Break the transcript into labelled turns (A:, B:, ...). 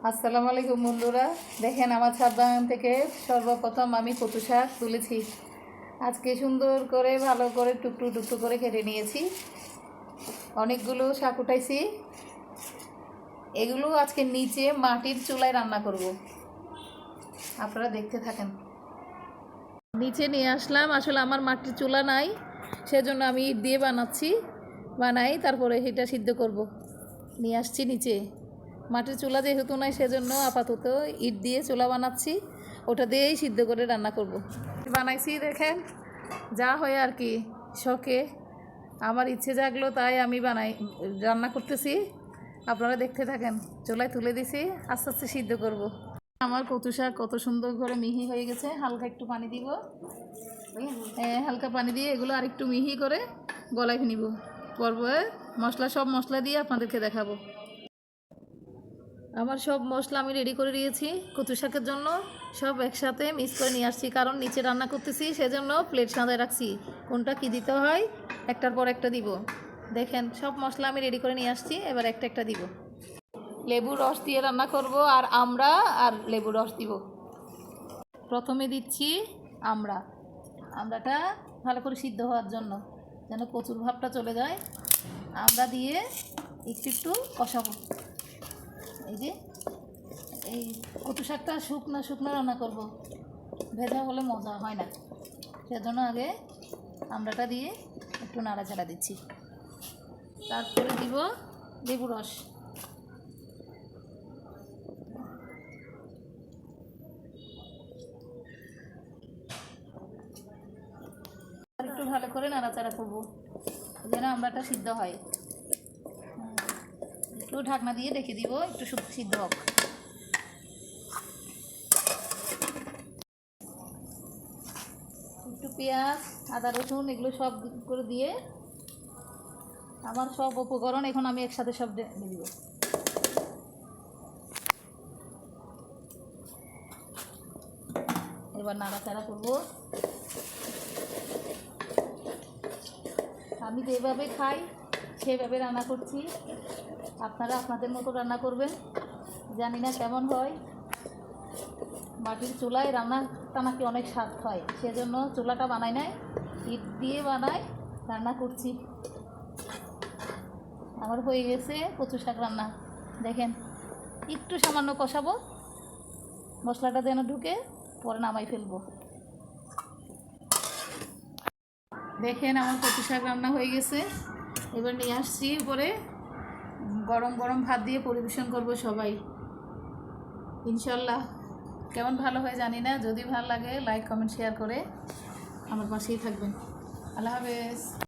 A: আসসালামু আলাইকুম বন্ধুরা, দেখেন আমার ছাদ বাগান থেকে সর্বপ্রথম আমি কচু শাক তুলেছি। আজকে সুন্দর করে ভালো করে টুকটু টুকটু করে কেটে নিয়েছি। অনেকগুলো শাক উঠাইছি। এগুলো আজকে নিচে মাটির চুলায় রান্না করব, আপনারা দেখতে থাকেন। নিচে নিয়ে আসলাম, আসলে আমার মাটির চুলা নাই, সেজন্য আমি ইট দিয়ে বানাই তারপরে এটা সিদ্ধ করব। নিয়ে আসছি নিচে, মাটির চুলা যেহেতু নাই সেজন্য আপাতত ইট দিয়ে চুলা বানাচ্ছি, ওটা দিয়েই সিদ্ধ করে রান্না করব। বানাইছি দেখেন, যা হয় আর কি, শখে আমার ইচ্ছে জাগলো তাই আমি রান্না করতেছি। আপনারা দেখতে থাকেন। চুলায় তুলে দিছি, আস্তে আস্তে সিদ্ধ করব। আমার কচু শাক কত সুন্দর করে মিহি হয়ে গেছে। হালকা একটু পানি দিব, হালকা পানি দিয়ে এগুলো আর একটু মিহি করে গলায় নিব। পরে সব মশলা দিয়ে আপনাদেরকে দেখাবো। আমার সব মশলা আমি রেডি করে দিয়েছি কচু শাকের জন্য, সব একসাথে মিক্স করে নিয়ে আসছি, কারণ নিচে রান্না করতেছি সেজন্য প্লেট সাজায় রাখছি, কোনটা কি দিতে হয় একটার পর একটা দিব। দেখেন সব মশলা আমি রেডি করে নিয়ে আসছি, এবার একটা একটা দিব। লেবুর রস দিয়ে রান্না করব, আর লেবুর রস দিব। প্রথমে দিচ্ছি আমড়াটা ভালো করে সিদ্ধ হওয়ার জন্য, যেন কচুর ভাবটা চলে যায়। আমড়া দিয়ে একটু একটু কষাবো। এই কচু শাকটা শুকনো শুকনো রান্না করব, ভেজা হলে মজা হয় না, সেজন্য আগে আমড়াটা দিয়ে একটু নাড়াচাড়া দিচ্ছি। তারপরে দিব লেবু রস। আর একটু ভালো করে নাড়াচাড়া করব যেন আমড়াটা সিদ্ধ হয়। একটু ঢাকনা দিয়ে রেখে দিব, একটু সিদ্ধ হোক। একটু পেঁয়াজ, আদা, রসুন এগুলো সব করে দিয়ে আমার সব উপকরণ এখন আমি একসাথে সব দিয়ে দিব। এবার নাড়াচাড়া করব। আমি যেভাবে খাই সেভাবে রান্না করছি, আপনারা আপনাদের মতো রান্না করবেন। জানি না কেমন হয়, মাটির চুলায় রান্নাটা নাকি অনেক স্বাদ হয়, সেজন্য চুলাটা বানাই নাই, ইট দিয়ে রান্না করছি। আমার হয়ে গেছে কচু শাক রান্না। দেখেন একটু সামান্য কষাবো, মশলাটা যেন ঢুকে, পরে নামাই ফেলবো। দেখেন আমার কচু শাক রান্না হয়ে গেছে। এবার নিয়ে আসছি উপরে, গরম গরম ভাত দিয়ে পরিবেশন করব সবাই ইনশাল্লাহ। কেমন ভালো হয় জানি না, যদি ভালো লাগে লাইক কমেন্ট শেয়ার করে আমার পাশেই থাকবেন। আল্লাহ হাফেজ।